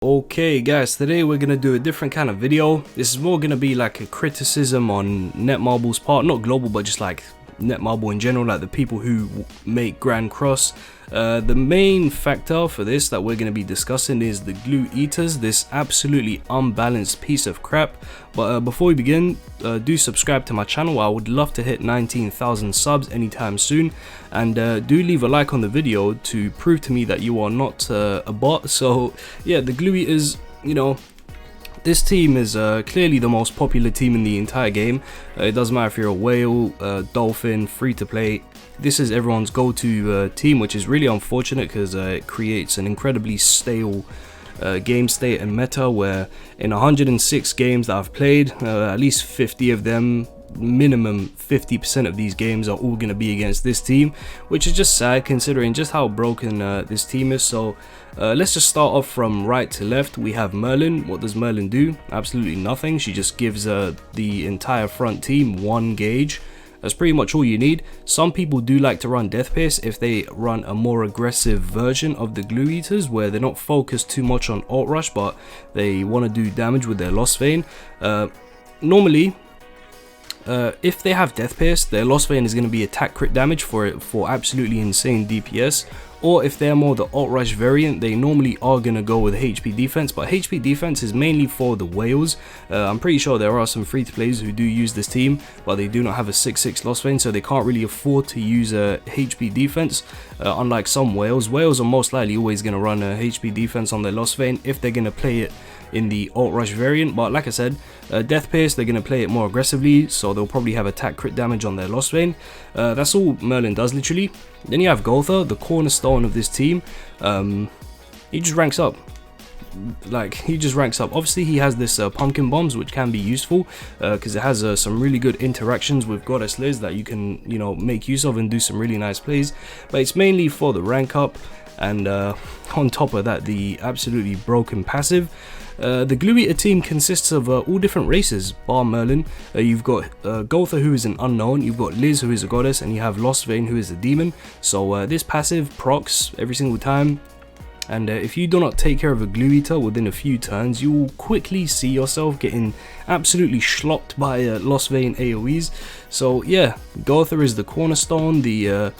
Okay guys, today we're gonna do a different kind of video. This is more gonna be like a criticism on Netmarble's part, not global but just like Netmarble in general, like the people who make Grand Cross. The main factor for this that we're going to be discussing is the glue eaters, this absolutely unbalanced piece of crap. But before we begin, do subscribe to my channel. I would love to hit 19,000 subs anytime soon, and do leave a like on the video to prove to me that you are not a bot. So yeah, the glue eaters, you know, this team is clearly the most popular team in the entire game. It doesn't matter if you're a whale, dolphin, free to play. This is everyone's go-to team, which is really unfortunate because it creates an incredibly stale game state and meta where in 106 games that I've played, at least 50 of them, minimum 50% of these games are all going to be against this team, which is just sad considering just how broken this team is. So let's just start off from right to left. We have Merlin. What does Merlin do? Absolutely nothing. She just gives the entire front team one gauge. That's pretty much all you need. Some people do like to run Death Pierce if they run a more aggressive version of the glue eaters where they're not focused too much on ult rush but they want to do damage with their Lost Vein. Normally if they have Death Pierce, their Lost Vein is going to be attack crit damage for absolutely insane DPS. Or if they're more the ult rush variant, they normally are going to go with HP defense, but HP defense is mainly for the whales. I'm pretty sure there are some free to plays who do use this team, but they do not have a 6/6 Lost Vein, so they can't really afford to use a HP defense. Unlike some whales are most likely always going to run a HP defense on their Lost Vein if they're going to play it in the ult rush variant. But like I said, Death Pierce, they're going to play it more aggressively, so they'll probably have attack crit damage on their Lost Vein. That's all Merlin does literally. Then you have Gotha, the cornerstone of this team. He just ranks up. Obviously he has this pumpkin bombs, which can be useful because it has some really good interactions with Goddess Liz that you can, you know, make use of and do some really nice plays. But it's mainly for the rank up, and on top of that, the absolutely broken passive. The glue eater team consists of all different races bar Merlin. You've got Gotha, who is an unknown, you've got Liz, who is a goddess, and you have Lost Vein, who is a demon. So this passive procs every single time, and if you do not take care of a glue eater within a few turns, you will quickly see yourself getting absolutely schlopped by Lost Vein AoEs. So yeah, Gotha is the cornerstone, the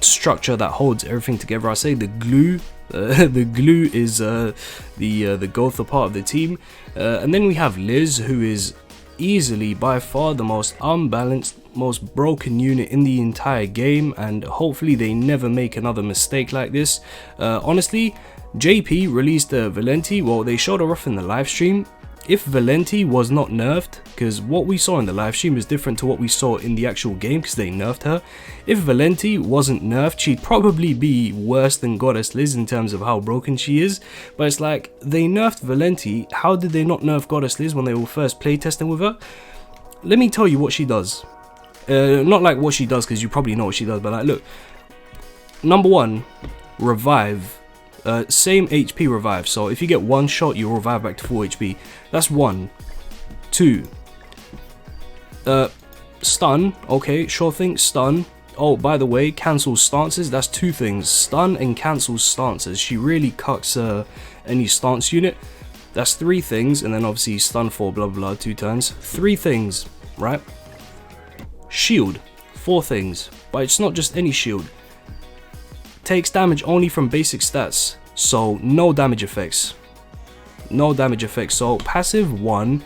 structure that holds everything together. I say the glue. The glue is the Gotha part of the team, and then we have Liz, who is easily by far the most unbalanced, most broken unit in the entire game, and hopefully they never make another mistake like this. Honestly, JP released Valenti. Well, they showed her off in the live stream. If Valenti was not nerfed, because what we saw in the live stream is different to what we saw in the actual game because they nerfed her. If Valenti wasn't nerfed, she'd probably be worse than Goddess Liz in terms of how broken she is. But it's like, they nerfed Valenti, how did they not nerf Goddess Liz when they were first playtesting with her? Let me tell you what she does. Not like what she does because you probably know what she does, but like, look. Number one, revive. Same HP revive, so if you get one shot you revive back to full HP. That's 1. 2, stun. Okay, sure thing, stun. Oh, by the way, cancel stances. That's 2 things, stun and cancel stances. She really cucks any stance unit. That's 3 things, and then obviously stun for blah blah 2 turns. 3 things, right? Shield, 4 things, but it's not just any shield. Takes damage only from basic stats, so no damage effects. So passive 1,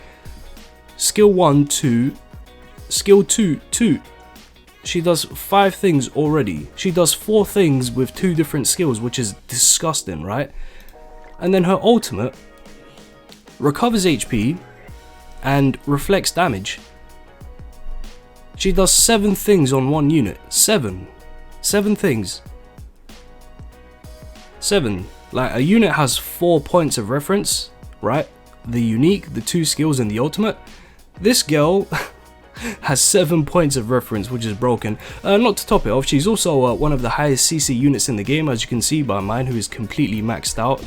skill 1 2, skill 2 2. She does 5 things already. She does 4 things with 2 different skills, which is disgusting, right? And then her ultimate recovers HP and reflects damage. She does 7 things on one unit. 7 things. 7. Like, a unit has 4 points of reference, right? The unique, the 2 skills, and the ultimate. This girl has 7 points of reference, which is broken. Not to top it off, she's also one of the highest CC units in the game, as you can see by mine, who is completely maxed out.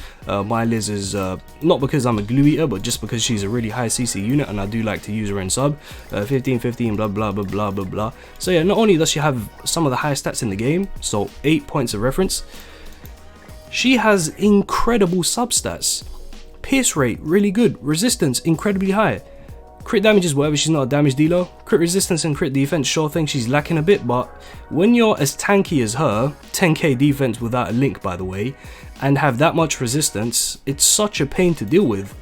My Liz is not because I'm a glue eater, but just because she's a really high CC unit, and I do like to use her in sub. 15-15, blah blah blah blah blah blah. So yeah, not only does she have some of the highest stats in the game, so 8 points of reference, She has incredible substats. Pierce rate, really good. Resistance, incredibly high. Crit damage is whatever, she's not a damage dealer. Crit resistance and crit defense, sure thing, she's lacking a bit, but when you're as tanky as her, 10k defense without a link by the way, and have that much resistance, it's such a pain to deal with.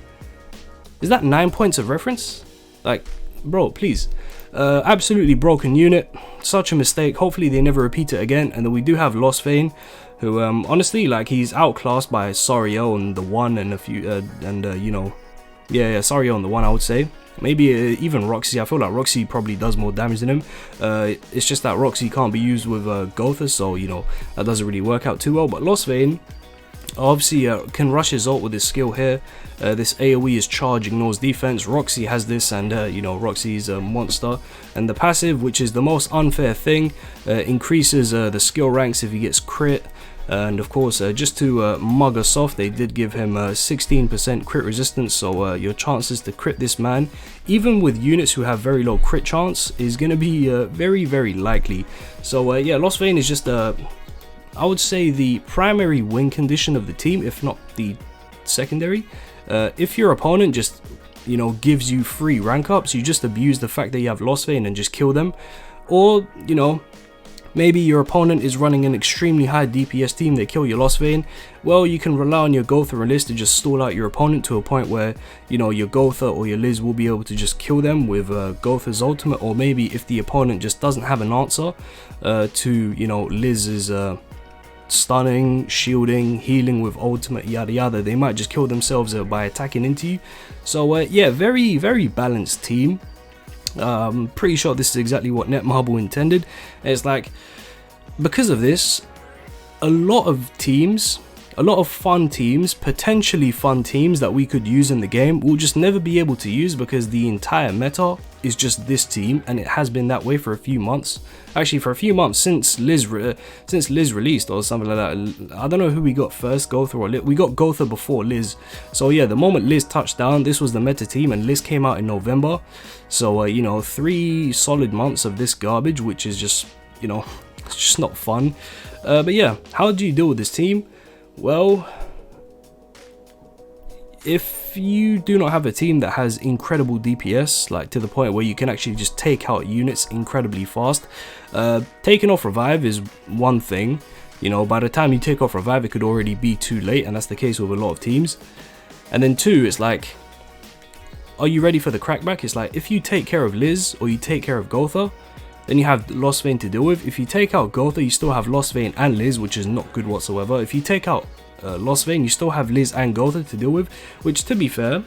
Is that 9 points of reference? Like, bro, please. Absolutely broken unit, such a mistake. Hopefully they never repeat it again. And then we do have Lost Vein, who honestly, like, he's outclassed by Sariel and the One and a few you know, yeah, Sariel and the One, I would say. Maybe even Roxy. I feel like Roxy probably does more damage than him. It's just that Roxy can't be used with Gotha, so you know that doesn't really work out too well. But Lost Vein obviously can rush his ult with his skill here. This AoE is charge, ignores defense. Roxy has this, and you know, Roxy's a monster. And the passive, which is the most unfair thing, increases the skill ranks if he gets crit. And of course, just to mug us off, they did give him 16% crit resistance, so your chances to crit this man, even with units who have very low crit chance, is going to be very likely. So yeah, Lost Vein is just I would say the primary win condition of the team, if not the secondary. If your opponent just, you know, gives you free rank ups, you just abuse the fact that you have Lost Vein and just kill them. Or, you know, maybe your opponent is running an extremely high DPS team, they kill your Lost Vein. Well, you can rely on your Gotha and Liz to just stall out your opponent to a point where, you know, your Gotha or your Liz will be able to just kill them with Gotha's ultimate. Or maybe if the opponent just doesn't have an answer to, you know, Liz's stunning, shielding, healing with ultimate, yada yada, they might just kill themselves by attacking into you. So yeah, very balanced team. Pretty sure this is exactly what Netmarble intended. It's like, because of this, a lot of teams, a lot of fun teams, potentially fun teams that we could use in the game, we'll just never be able to use because the entire meta is just this team, and it has been that way for a few months. Actually, for a few months since Liz released or something like that. I don't know who we got first, Gotha or Liz. We got Gotha before Liz. So yeah, the moment Liz touched down, this was the meta team, and Liz came out in November. So you know, 3 solid months of this garbage, which is just, you know, it's just not fun. But yeah, how do you deal with this team? Well, if you do not have a team that has incredible DPS, like to the point where you can actually just take out units incredibly fast, taking off revive is one thing. You know, by the time you take off revive, it could already be too late, and that's the case with a lot of teams. And then 2, it's like, are you ready for the crackback? It's like, if you take care of Liz or you take care of Gotha, then you have Lost Vein to deal with. If you take out Gotha, you still have Lost Vein and Liz, which is not good whatsoever. If you take out Lost Vein, you still have Liz and Gotha to deal with, which, to be fair,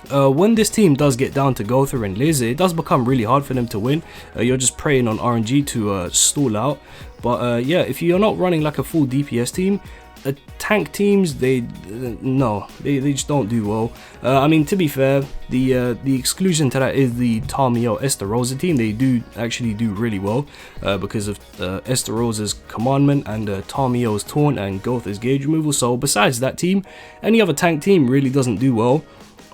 when this team does get down to Gotha and Liz, it does become really hard for them to win. You're just preying on RNG to stall out. But yeah, if you're not running like a full DPS team, tank teams, they just don't do well. I mean, to be fair, the exclusion to that is the Tarmiel Estarossa team. They do actually do really well because of Estarossa's commandment and Tarmiel's taunt and Gotha's gauge removal. So besides that team, any other tank team really doesn't do well.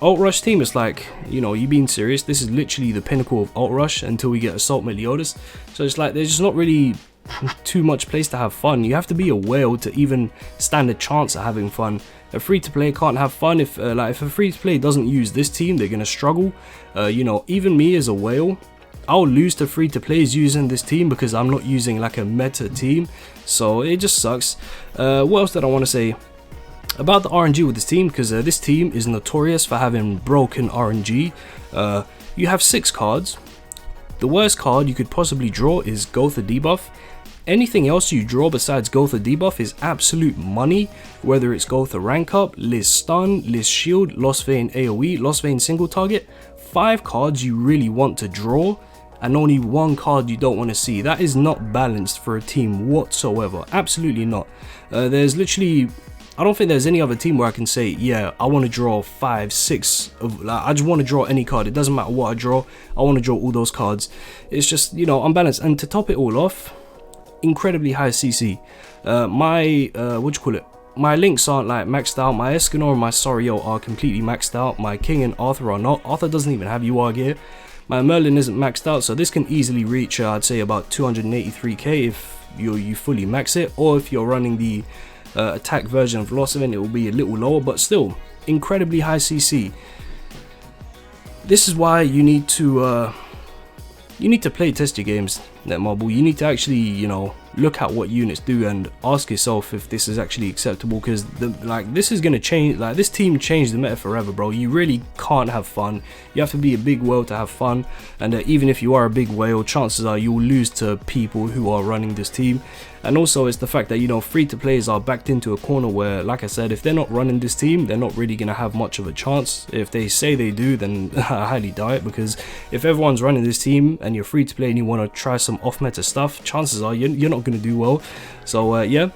Alt Rush team is like, you know, you being serious? This is literally the pinnacle of Alt Rush until we get Assault Meliodas. So it's like, there's just not really too much place to have fun. You have to be a whale to even stand a chance at having fun. A free-to-play can't have fun. If if a free-to-play doesn't use this team, they're gonna struggle. You know, even me as a whale, I'll lose to free-to-plays using this team because I'm not using like a meta team. So it just sucks. What else did I want to say about the RNG with this team? Because this team is notorious for having broken RNG. You have 6 cards. The worst card you could possibly draw is Gotha debuff. Anything else you draw besides Gotha debuff is absolute money, whether it's Gotha rank up, Liz stun, Liz shield, Lost Vein AoE, Lost Vein single target. 5 cards you really want to draw and only 1 card you don't want to see. That is not balanced for a team whatsoever, absolutely not. There's literally, I don't think there's any other team where I can say, yeah, I want to draw 5, 6 of, like, I just want to draw any card. It doesn't matter what I draw, I want to draw all those cards. It's just, you know, unbalanced. And to top it all off, incredibly high CC. My links aren't like maxed out. My Escanor and my Soriel are completely maxed out. My King and Arthur are not. Arthur doesn't even have UR gear. My Merlin isn't maxed out, so this can easily reach I'd say about 283k if you fully max it, or if you're running the attack version of Lost Vein, it will be a little lower, but still incredibly high CC. This is why you need to play test your games, Netmarble. You need to actually, you know, look at what units do and ask yourself if this is actually acceptable, because this is gonna change. Like, this team changed the meta forever, bro. You really can't have fun. You have to be a big whale to have fun, and even if you are a big whale, chances are you will lose to people who are running this team. And also it's the fact that, you know, free to players are backed into a corner where, like I said, if they're not running this team, they're not really gonna have much of a chance. If they say they do, then I highly doubt it, because if everyone's running this team and you're free to play and you want to try some off meta stuff, chances are you're not gonna do well. So yeah,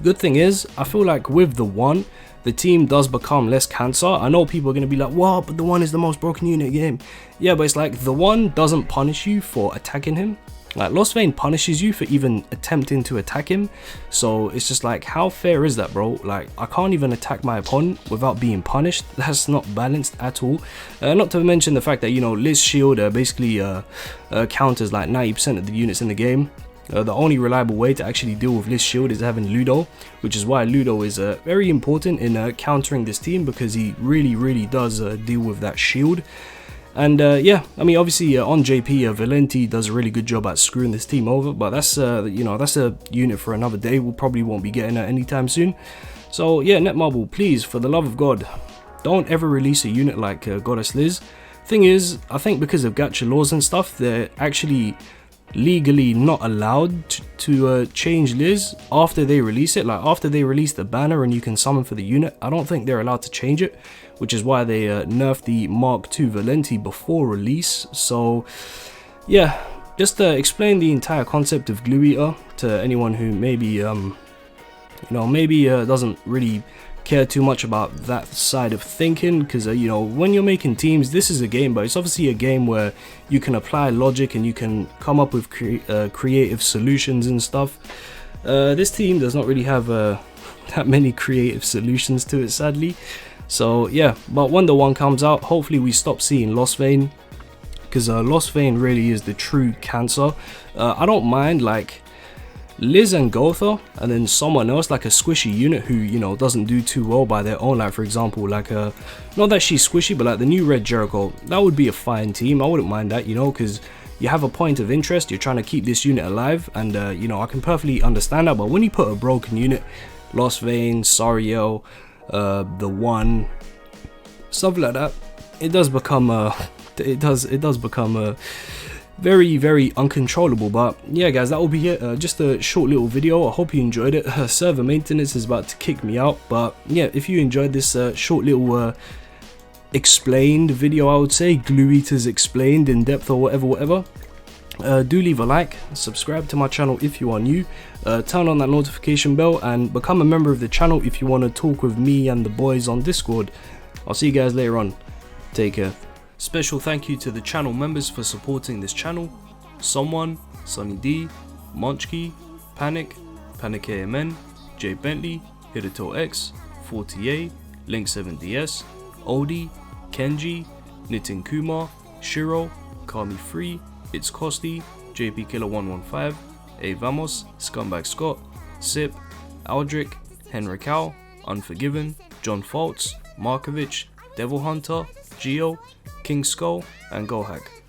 good thing is, I feel like with the one, the team does become less cancer. I know people are going to be like, what, but the one is the most broken unit game. Yeah, but it's like, the one doesn't punish you for attacking him. Like, Lost Vein punishes you for even attempting to attack him. So it's just like, how fair is that, bro? Like, I can't even attack my opponent without being punished. That's not balanced at all. Not to mention the fact that, you know, Liz shield basically counters like 90% of the units in the game. The only reliable way to actually deal with Liz shield is having Ludo, which is why Ludo is very important in countering this team, because he really does deal with that shield. And yeah, I mean, obviously on JP, Valenti does a really good job at screwing this team over, but that's you know, that's a unit for another day. We probably won't be getting that anytime soon. So yeah, Netmarble, please, for the love of God, don't ever release a unit like Goddess Liz. Thing is, I think because of gacha laws and stuff, they're actually legally not allowed to change Liz after they release it. Like, after they release the banner and you can summon for the unit, I don't think they're allowed to change it, which is why they nerfed the Mark II Valenti before release. So yeah, just explain the entire concept of Glue Eater to anyone who maybe you know, maybe doesn't really care too much about that side of thinking, because you know, when you're making teams, this is a game, but it's obviously a game where you can apply logic and you can come up with creative solutions and stuff. This team does not really have that many creative solutions to it, sadly. So yeah, but when the one comes out, hopefully we stop seeing Lost Vein, because Lost Vein really is the true cancer. I don't mind like Liz and Gotha, and then someone else like a squishy unit who, you know, doesn't do too well by their own. Like, for example, like not that she's squishy, but like the new Red Jericho, that would be a fine team. I wouldn't mind that, you know, because you have a point of interest, you're trying to keep this unit alive, and you know, I can perfectly understand that. But when you put a broken unit, Lost Vein, Sariel, the one, stuff like that, it does become it does become very uncontrollable. But yeah guys, that will be it. Just a short little video. I hope you enjoyed it. Server maintenance is about to kick me out, but yeah, if you enjoyed this short little explained video, I would say Glue Eaters explained in depth or whatever, do leave a like, subscribe to my channel if you are new, turn on that notification bell, and become a member of the channel if you want to talk with me and the boys on Discord. I'll see you guys later on. Take care. Special thank you to the channel members for supporting this channel: Someone, Sunny D, Munchkey, Panic, Panic AMN, Jay Bentley, Hidato X, 40A, Link7DS, Odie, Kenji, Nitin Kumar, Shiro, Kami Free, It's Costy, JP Killer 115, A Vamos, Scumbag Scott, Sip, Aldric, Henry Cow, Unforgiven, John Faults, Markovich, Devil Hunter, Geo, King Skull, and Gohak.